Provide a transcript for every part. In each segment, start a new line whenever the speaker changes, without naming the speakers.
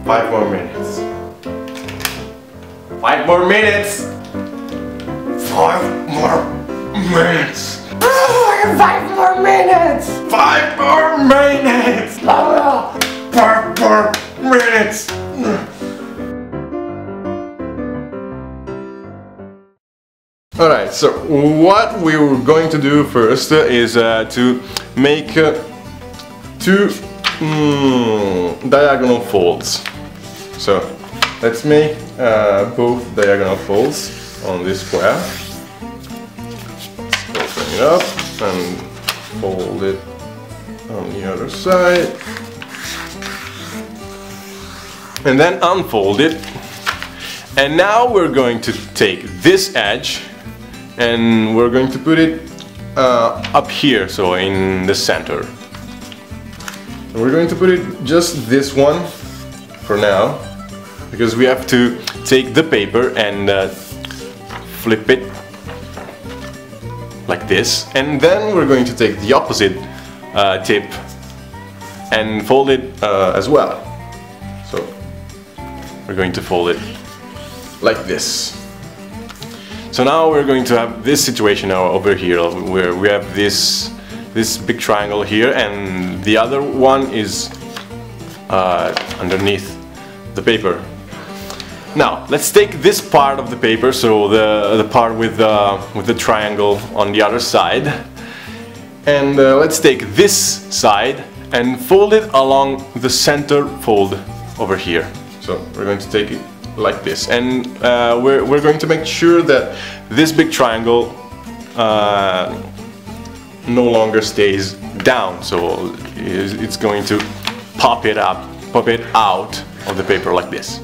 5 more minutes. 5 more minutes. 5 more minutes. 5 more minutes. 5 more minutes. 5 more minutes. Alright, so what we were going to do first is to make 2 diagonal folds. So let's make both diagonal folds on this square. Let's open it up and fold it on the other side. And then unfold it. And now we're going to take this edge and we're going to put it up here, so in the center. And we're going to put it just this one for now, because we have to take the paper and flip it like this, and then we're going to take the opposite tip and fold it as well. So we're going to fold it like this. So now we're going to have this situation now over here, where we have this big triangle here, and the other one is underneath the paper. Now let's take this part of the paper, so the part with the triangle on the other side, and let's take this side and fold it along the center fold over here. So we're going to take it like this, and we're going to make sure that this big triangle no longer stays down, so it's going to pop it out of the paper like this.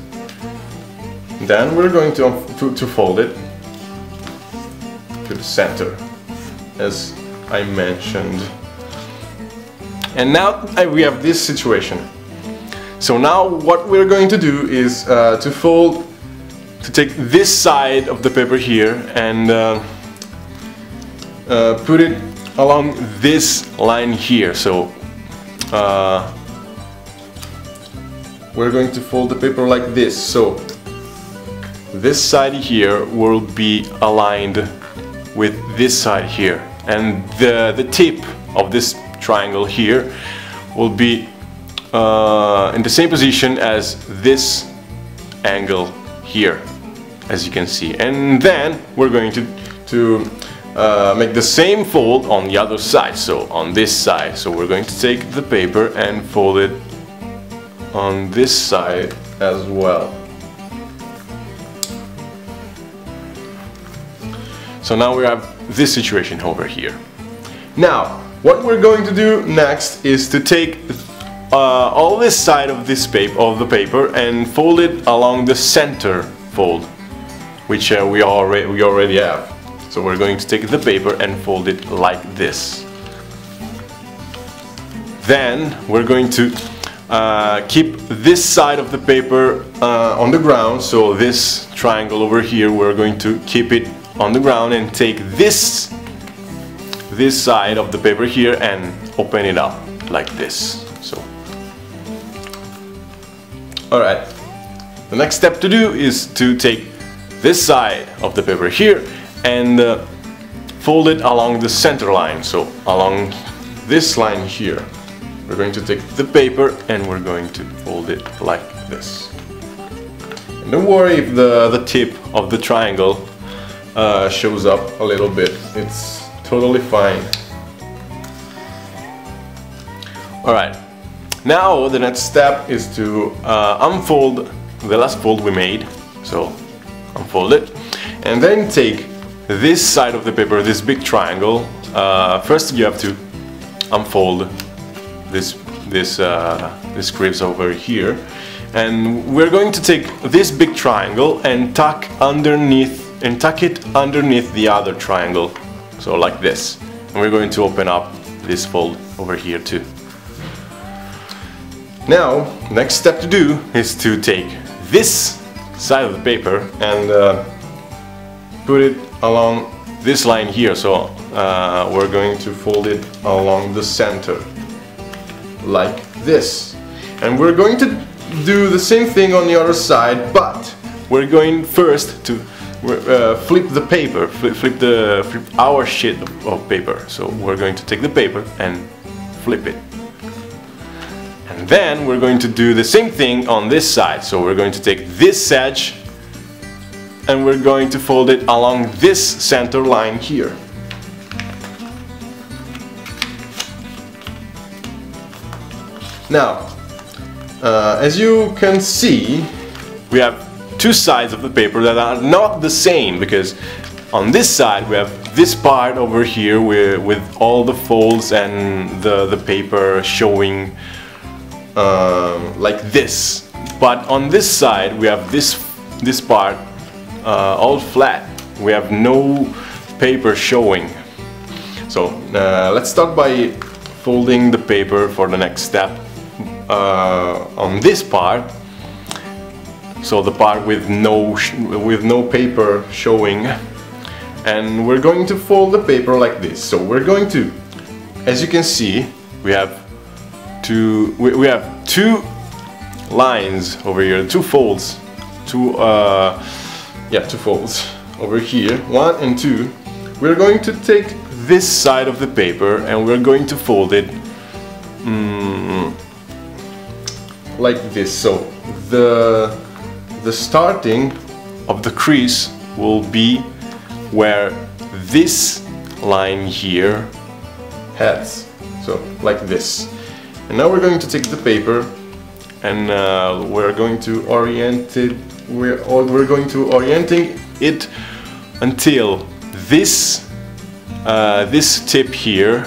Then we're going to fold it to the center, as I mentioned. And now we have this situation. So now what we're going to do is to take this side of the paper here and put it along this line here. So we're going to fold the paper like this. So this side here will be aligned with this side here, and the tip of this triangle here will be in the same position as this angle here, as you can see. And then we're going to make the same fold on the other side, so on this side. So we're going to take the paper and fold it on this side as well. So now we have this situation over here. Now what we're going to do next is to take all this side of this paper and fold it along the center fold, which we already have. So we're going to take the paper and fold it like this. Then we're going to keep this side of the paper on the ground, so this triangle over here, we're going to keep it on the ground and take this side of the paper here and open it up like this. So alright, the next step to do is to take this side of the paper here and fold it along the center line, so along this line here. We're going to take the paper and we're going to fold it like this. And don't worry if the tip of the triangle shows up a little bit, it's totally fine. Alright, now the next step is to unfold the last fold we made. So unfold it and then take this side of the paper, this big triangle. First you have to unfold this ribs over here, and we're going to take this big triangle and tuck it underneath the other triangle, so like this. And we're going to open up this fold over here too. Now, next step to do is to take this side of the paper and put it along this line here. So we're going to fold it along the center like this, and we're going to do the same thing on the other side, but we're going first to flip the paper, flip our sheet of paper. So we're going to take the paper and flip it. And then we're going to do the same thing on this side. So we're going to take this edge and we're going to fold it along this center line here. Now, as you can see, we have two sides of the paper that are not the same, because on this side we have this part over here with all the folds and the paper showing like this. But on this side we have this part all flat. We have no paper showing. So let's start by folding the paper for the next step. On this part, so the part with no paper showing, and we're going to fold the paper like this. So we're going to, as you can see, we have two lines over here, two folds, two folds over here, 1 and 2. We're going to take this side of the paper and we're going to fold it like this. So the starting of the crease will be where this line here heads, so like this. And now we're going to take the paper and we're going to orienting it until this tip here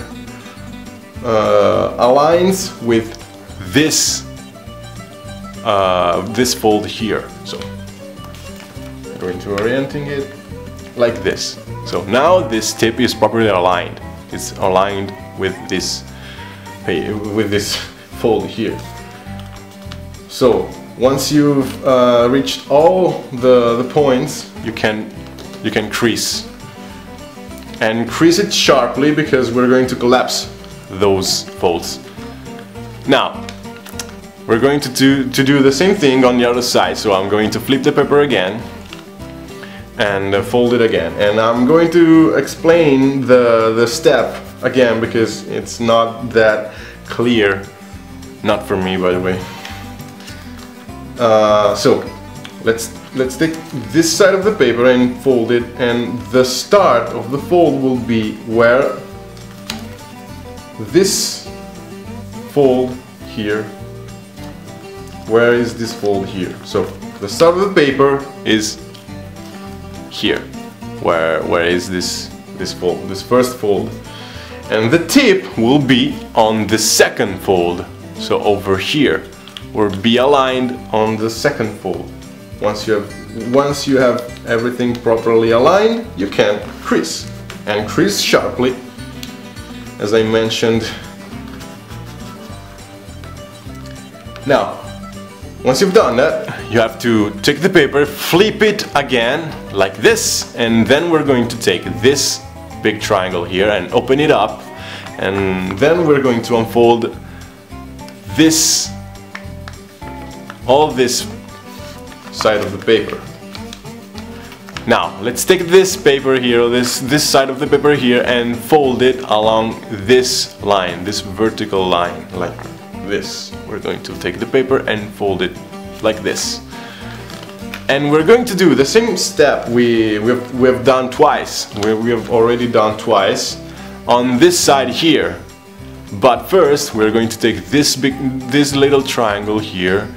aligns with this fold here. So we're going to orienting it like this. So now this tip is properly aligned. It's aligned with this fold here. So once you've reached all the points, you can crease, and crease it sharply because we're going to collapse those folds. Now we're going to do the same thing on the other side. So I'm going to flip the paper again and fold it again, and I'm going to explain the step again because it's not that clear, not for me, by the way. So let's take this side of the paper and fold it, and the start of the fold will be where this fold here. Where is this fold here? So the start of the paper is here. Where is this fold? This first fold, and the tip will be on the second fold. So over here, or be aligned on the second fold. Once you have everything properly aligned, you can crease, and crease sharply, as I mentioned. Now, once you've done that, you have to take the paper, flip it again like this, and then we're going to take this big triangle here and open it up, and then we're going to unfold this, all this side of the paper. Now let's take this paper here, this side of the paper here, and fold it along this line, this vertical line, like this. We're going to take the paper and fold it like this. And we're going to do the same step we have done twice. We have already done twice on this side here. But first we're going to take this little triangle here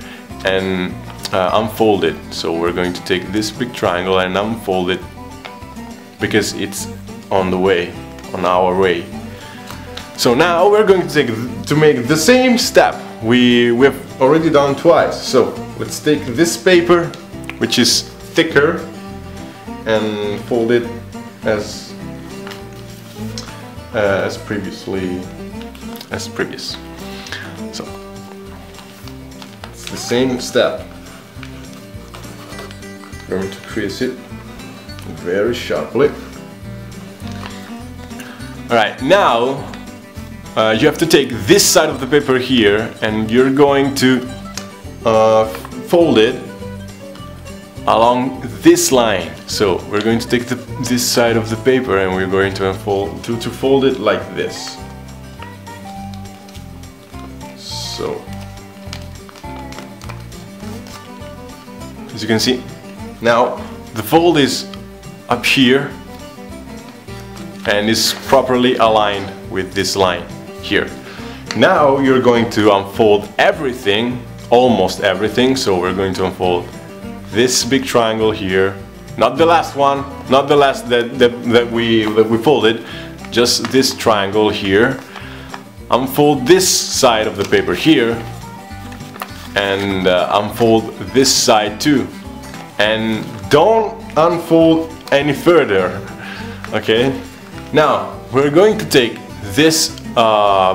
and unfold it. So we're going to take this big triangle and unfold it because it's on the way, on our way. So now we're going to make the same step we've already done twice. So let's take this paper, which is thicker, and fold it as previous. So it's the same step. I'm going to crease it very sharply. Alright, now you have to take this side of the paper here, and you're going to fold it along this line. So we're going to take this side of the paper and we're going to fold it like this. So as you can see, now the fold is up here and is properly aligned with this line here. Now you're going to unfold everything, almost everything. So we're going to unfold this big triangle here, not the last one, not the last that we folded, just this triangle here. Unfold this side of the paper here and unfold this side too, and don't unfold any further. Okay, now we're going to take this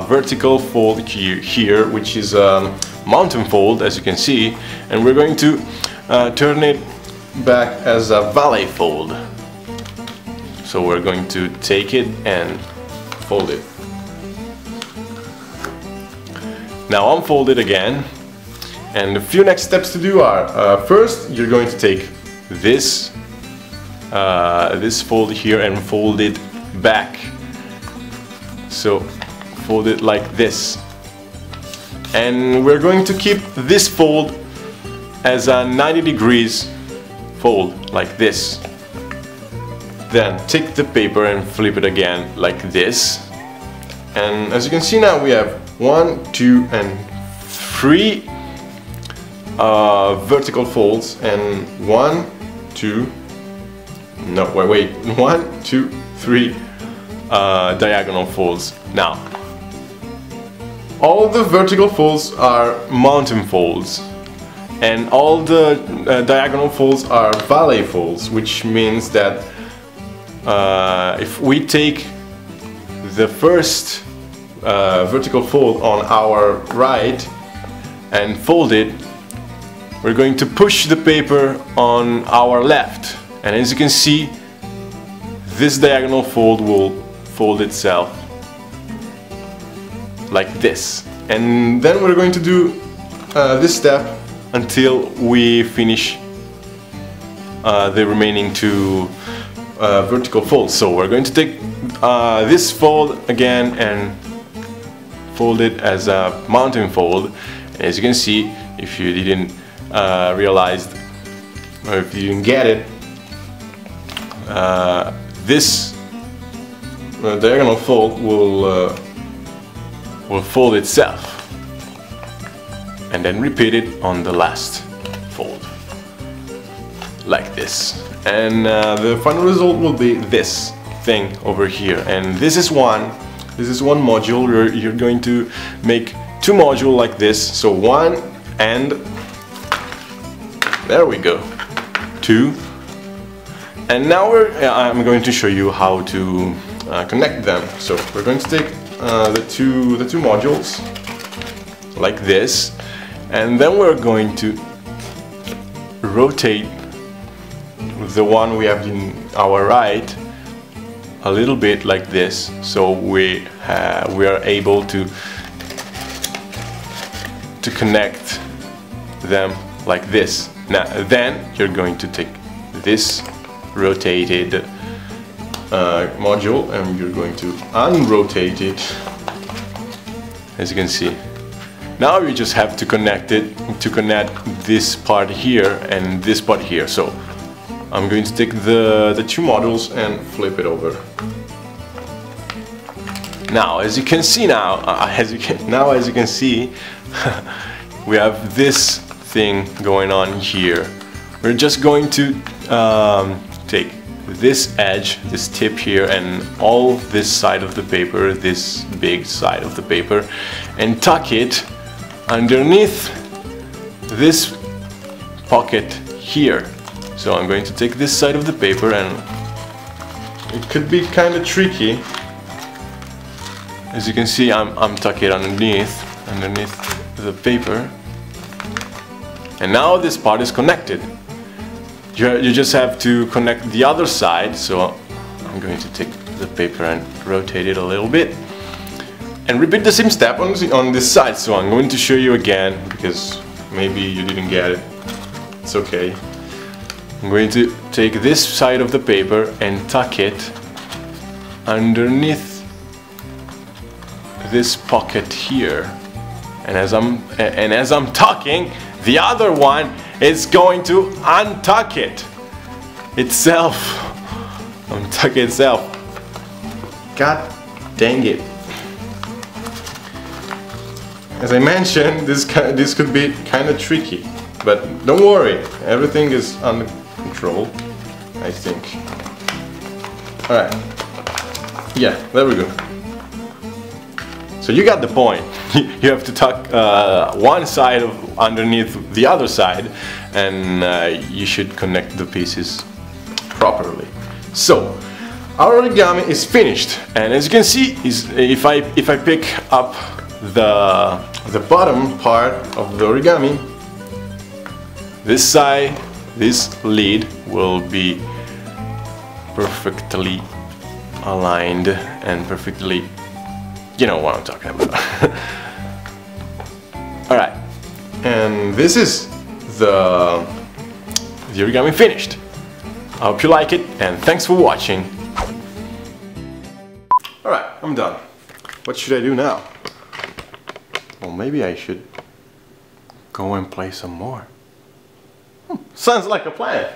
vertical fold here, which is a mountain fold, as you can see, and we're going to turn it back as a valley fold. So we're going to take it and fold it. Now unfold it again, and the few next steps to do are, first you're going to take this this fold here and fold it back. So fold it like this, and we're going to keep this fold as a 90 degrees fold like this. Then take the paper and flip it again like this, and as you can see now we have 1, 2 and 3 vertical folds, and 1, 2, no wait 1, 2, 3 diagonal folds. Now all the vertical folds are mountain folds and all the diagonal folds are valley folds, which means that if we take the first vertical fold on our right and fold it, we're going to push the paper on our left, and as you can see, this diagonal fold will fold itself like this. And then we're going to do this step until we finish the remaining 2 vertical folds. So we're going to take this fold again and fold it as a mountain fold. And as you can see, if you didn't realize, or if you didn't get it, this diagonal fold will fold itself, and then repeat it on the last fold like this, and the final result will be this thing over here. And this is one module. You're going to make 2 modules like this, so 1 and there we go, 2. And now I'm going to show you how to connect them. So we're going to take the two modules like this, and then we're going to rotate the one we have in our right a little bit like this, so we are able to connect them like this. Now then you're going to take this rotated module and you're going to unrotate it, as you can see. Now you just have to connect it, to connect this part here and this part here. So I'm going to take the 2 modules and flip it over. Now as you can see we have this thing going on here. We're just going to take this edge, this tip here, and all this side of the paper, this big side of the paper, and tuck it underneath this pocket here. So I'm going to take this side of the paper, and it could be kind of tricky. As you can see, I'm tucking it underneath the paper, and now this part is connected. You just have to connect the other side. So I'm going to take the paper and rotate it a little bit and repeat the same step on this side. So I'm going to show you again, because maybe you didn't get it. It's okay. I'm going to take this side of the paper and tuck it underneath this pocket here. And as I'm tucking, the other one is going to untuck it itself. Untuck itself. God dang it. As I mentioned, this could be kind of tricky, but don't worry, everything is under control, I think. Alright, yeah, there we go. So you got the point. You have to tuck one side underneath the other side, and you should connect the pieces properly. So our origami is finished, and as you can see, if I pick up the bottom part of the origami, this side, this lid will be perfectly aligned and perfectly, you know what I'm talking about. Alright, and this is the origami finished. I hope you like it, and thanks for watching. Alright, I'm done. What should I do now? Well, maybe I should go and play some more. Sounds like a plan.